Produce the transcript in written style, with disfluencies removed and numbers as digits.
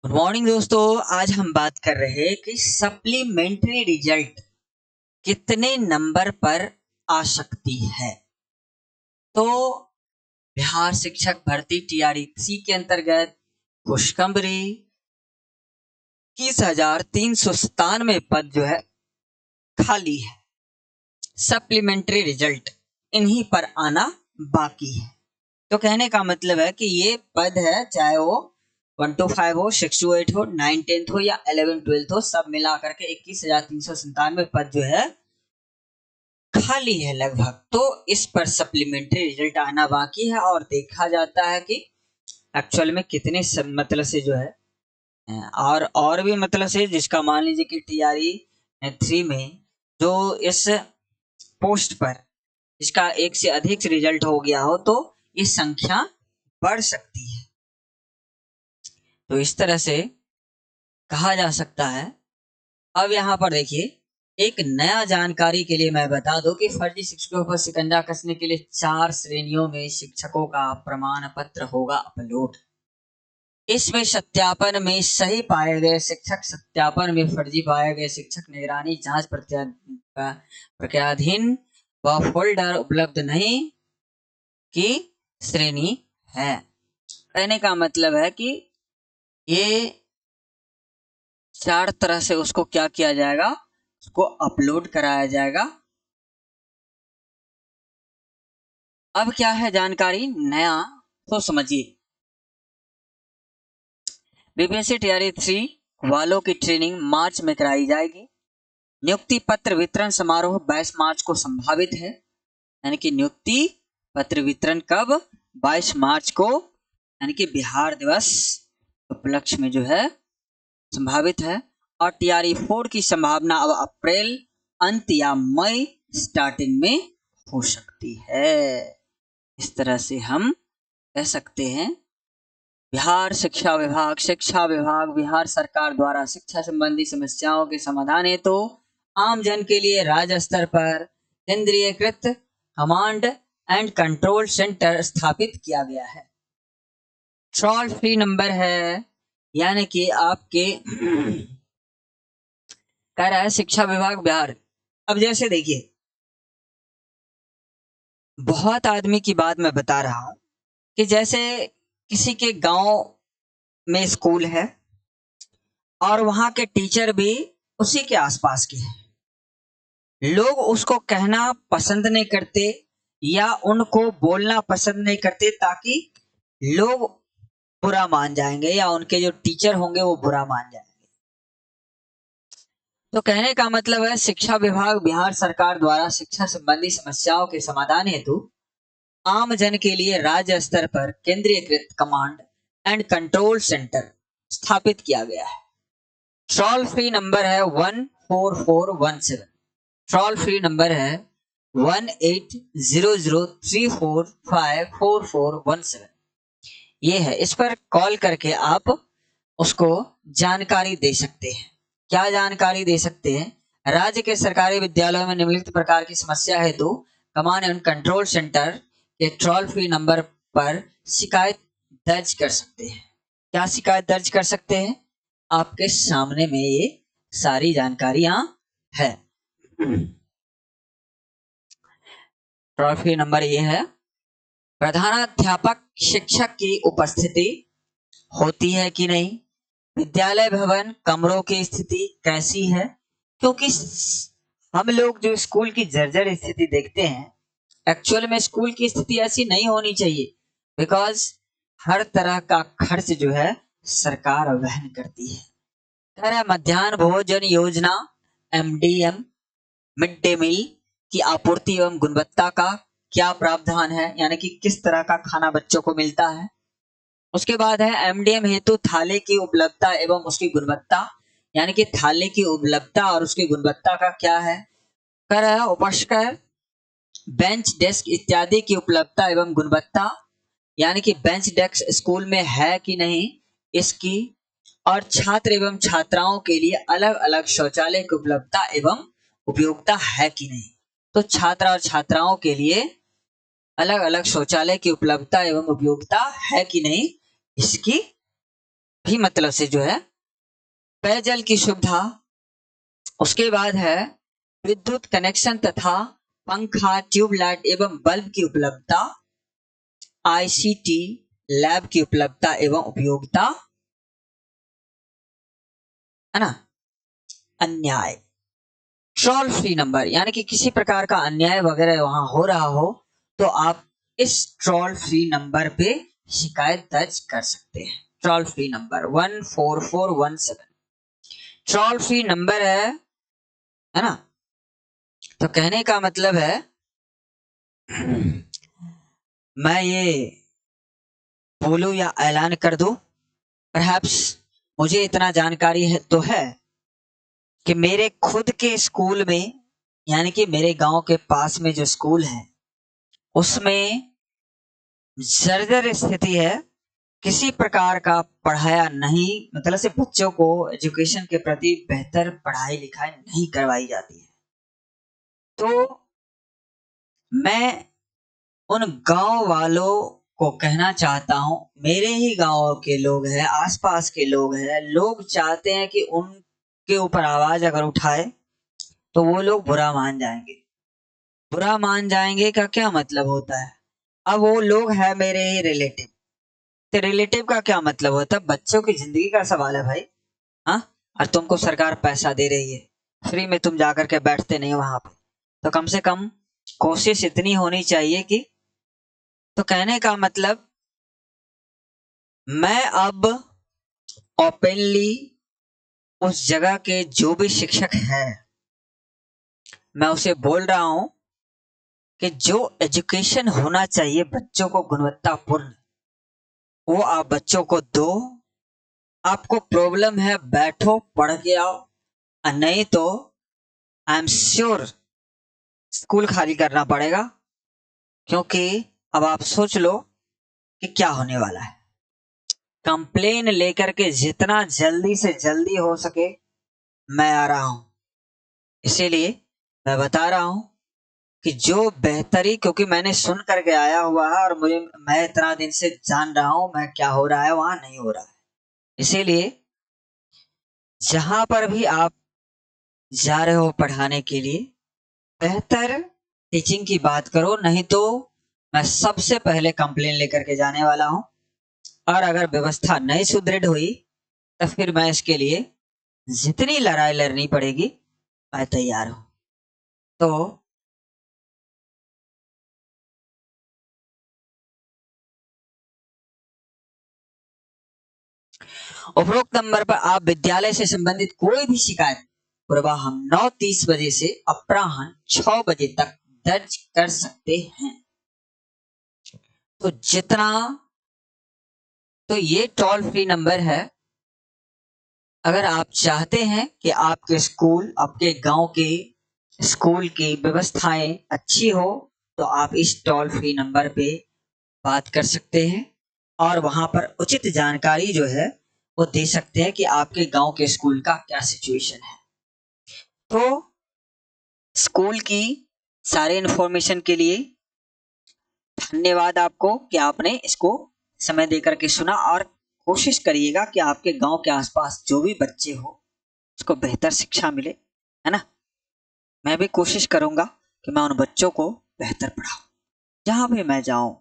Good morning दोस्तों। आज हम बात कर रहे हैं कि सप्लीमेंट्री रिजल्ट कितने नंबर पर आ सकती है। तो बिहार शिक्षक भर्ती टीआरई के अंतर्गत खुशखबरी 21,397 पद जो है खाली है। सप्लीमेंट्री रिजल्ट इन्हीं पर आना बाकी है। तो कहने का मतलब है कि ये पद है, चाहे वो 1 to 5 हो, 6 to 8 हो, 9 10th हो या 11 12th हो, सब मिला करके 21,397 पद जो है खाली है लगभग। तो इस पर सप्लीमेंट्री रिजल्ट आना बाकी है और देखा जाता है कि एक्चुअल में कितने मतलब से जो है और भी मतलब से, जिसका मान लीजिए कि टीआरई 3 में जो इस पोस्ट पर इसका एक से अधिक रिजल्ट हो गया हो तो ये संख्या बढ़ सकती है। तो इस तरह से कहा जा सकता है। अब यहाँ पर देखिए, एक नया जानकारी के लिए मैं बता दूं कि फर्जी शिक्षकों पर शिकंजा कसने के लिए 4 श्रेणियों में शिक्षकों का प्रमाण पत्र होगा अपलोड। इसमें सत्यापन में सही पाए गए शिक्षक, सत्यापन में फर्जी पाए गए शिक्षक, निगरानी जांच प्रक्रियाधीन व फोल्डर उपलब्ध नहीं की श्रेणी है। कहने का मतलब है कि ये 4 तरह से उसको क्या किया जाएगा, उसको अपलोड कराया जाएगा। अब क्या है जानकारी नया, तो समझिए। बीपीएससी टीआरई 3 वालों की ट्रेनिंग मार्च में कराई जाएगी। नियुक्ति पत्र वितरण समारोह 22 मार्च को संभावित है। यानी कि नियुक्ति पत्र वितरण कब? 22 मार्च को, यानी कि बिहार दिवस उपलक्ष्य में जो है संभावित है। और टीआरई 4 की संभावना अब अप्रैल अंत या मई स्टार्टिंग में हो सकती है। इस तरह से हम कह सकते हैं बिहार शिक्षा विभाग बिहार सरकार द्वारा शिक्षा संबंधी समस्याओं के समाधान हेतु तो आम जन के लिए राज्य स्तर पर केंद्रीयकृत कमांड एंड कंट्रोल सेंटर स्थापित किया गया है। टोल फ्री नंबर है, यानी कि आपके कह रहा है शिक्षा विभाग बिहार। अब जैसे देखिए, बहुत आदमी की बात मैं बता रहा हूं कि जैसे किसी के गांव में स्कूल है और वहां के टीचर भी उसी के आसपास के हैं। लोग उसको कहना पसंद नहीं करते या उनको बोलना पसंद नहीं करते, ताकि लोग बुरा मान जाएंगे या उनके जो टीचर होंगे वो बुरा मान जाएंगे। तो कहने का मतलब है शिक्षा विभाग बिहार सरकार द्वारा शिक्षा संबंधी समस्याओं के समाधान हेतु आम जन के लिए राज्य स्तर पर केंद्रीयकृत कमांड एंड कंट्रोल सेंटर स्थापित किया गया है। टोल फ्री नंबर है 14417। टोल फ्री नंबर है 180034544417। ये है, इस पर कॉल करके आप उसको जानकारी दे सकते हैं। क्या जानकारी दे सकते हैं? राज्य के सरकारी विद्यालयों में निम्नलिखित प्रकार की समस्या हेतु कमांड एंड कंट्रोल सेंटर के टोल फ्री नंबर पर शिकायत दर्ज कर सकते हैं। क्या शिकायत दर्ज कर सकते हैं? आपके सामने में ये सारी जानकारियां है। टोल फ्री नंबर ये है। प्रधानाध्यापक शिक्षक की उपस्थिति होती है कि नहीं? विद्यालय भवन कमरों की स्थिति कैसी है? क्योंकि हम लोग जो स्कूल की जर्जर स्थिति देखते हैं, एक्चुअल में स्कूल की स्थिति ऐसी नहीं होनी चाहिए। बिकॉज हर तरह का खर्च जो है सरकार वहन करती है। कह रहा है मध्याह्न भोजन योजना एमडीएम मिड डे मील की आपूर्ति एवं गुणवत्ता का क्या प्रावधान है, यानी कि किस तरह का खाना बच्चों को मिलता है। उसके बाद है एमडीएम हेतु थाली की उपलब्धता एवं उसकी गुणवत्ता, यानी कि थाली की उपलब्धता और उसकी गुणवत्ता का क्या है। कह रहा है उपस्कर बेंच डेस्क इत्यादि की उपलब्धता एवं गुणवत्ता, यानी कि बेंच डेस्क स्कूल में है कि नहीं इसकी। और छात्र एवं छात्राओं के लिए अलग अलग शौचालय की उपलब्धता एवं उपयोगिता है कि नहीं। तो छात्र और छात्राओं के लिए अलग अलग शौचालय की उपलब्धता एवं उपयोगिता है कि नहीं, इसकी भी मतलब से जो है पेयजल की सुविधा, उसके बाद है विद्युत कनेक्शन तथा पंखा, ट्यूबलाइट एवं बल्ब की उपलब्धता, आईसीटी लैब की उपलब्धता एवं उपयोगिता, है ना। अन्याय, टोल फ्री नंबर, यानी कि किसी प्रकार का अन्याय वगैरह वहां हो रहा हो तो आप इस टोल फ्री नंबर पे शिकायत दर्ज कर सकते हैं। Toll free number 14417 toll free number है ना। तो कहने का मतलब है मैं ये बोलूं या ऐलान कर दूं, परहैप्स मुझे इतना जानकारी है तो है कि मेरे खुद के स्कूल में, यानी कि मेरे गांव के पास में जो स्कूल है उसमें जर्जर स्थिति है, किसी प्रकार का पढ़ाया नहीं, मतलब से बच्चों को एजुकेशन के प्रति बेहतर पढ़ाई लिखाई नहीं करवाई जाती है। तो मैं उन गांव वालों को कहना चाहता हूं, मेरे ही गांव के लोग हैं, आसपास के लोग हैं, लोग चाहते हैं कि उनके ऊपर आवाज अगर उठाए तो वो लोग बुरा मान जाएंगे। बुरा मान जाएंगे का क्या मतलब होता है, अब वो लोग हैं मेरे ही रिलेटिव, तो रिलेटिव का क्या मतलब होता है, बच्चों की जिंदगी का सवाल है भाई। हाँ, और तुमको सरकार पैसा दे रही है, फ्री में तुम जाकर के बैठते नहीं वहां पे, तो कम से कम कोशिश इतनी होनी चाहिए कि, तो कहने का मतलब मैं अब ओपनली उस जगह के जो भी शिक्षक हैं मैं उसे बोल रहा हूं कि जो एजुकेशन होना चाहिए बच्चों को गुणवत्तापूर्ण, वो आप बच्चों को दो। आपको प्रॉब्लम है बैठो पढ़ के आओ, और नहीं तो आई एम श्योर स्कूल खाली करना पड़ेगा, क्योंकि अब आप सोच लो कि क्या होने वाला है। कंप्लेन लेकर के जितना जल्दी से जल्दी हो सके मैं आ रहा हूं, इसीलिए मैं बता रहा हूं कि जो बेहतरी, क्योंकि मैंने सुन करके आया हुआ है और मुझे, मैं इतना दिन से जान रहा हूं मैं क्या हो रहा है वहां नहीं हो रहा है, इसीलिए जहां पर भी आप जा रहे हो पढ़ाने के लिए बेहतर टीचिंग की बात करो, नहीं तो मैं सबसे पहले कंप्लेन लेकर के जाने वाला हूं, और अगर व्यवस्था नहीं सुदृढ़ हुई तो फिर मैं इसके लिए जितनी लड़ाई लड़नी पड़ेगी मैं तैयार हूं। तो उपरोक्त नंबर पर आप विद्यालय से संबंधित कोई भी शिकायत प्रवाह 9:30 बजे से अपराह्न 6 बजे तक दर्ज कर सकते हैं। तो जितना, तो ये टोल फ्री नंबर है, अगर आप चाहते हैं कि आपके स्कूल, आपके गांव के स्कूल की व्यवस्थाएं अच्छी हो तो आप इस टोल फ्री नंबर पे बात कर सकते हैं और वहां पर उचित जानकारी जो है वो दे सकते हैं कि आपके गांव के स्कूल का क्या सिचुएशन है। तो स्कूल की सारे इंफॉर्मेशन के लिए धन्यवाद आपको कि आपने इसको समय देकर के सुना, और कोशिश करिएगा कि आपके गांव के आसपास जो भी बच्चे हो उसको बेहतर शिक्षा मिले, है ना। मैं भी कोशिश करूंगा कि मैं उन बच्चों को बेहतर पढ़ाऊं जहां भी मैं जाऊं।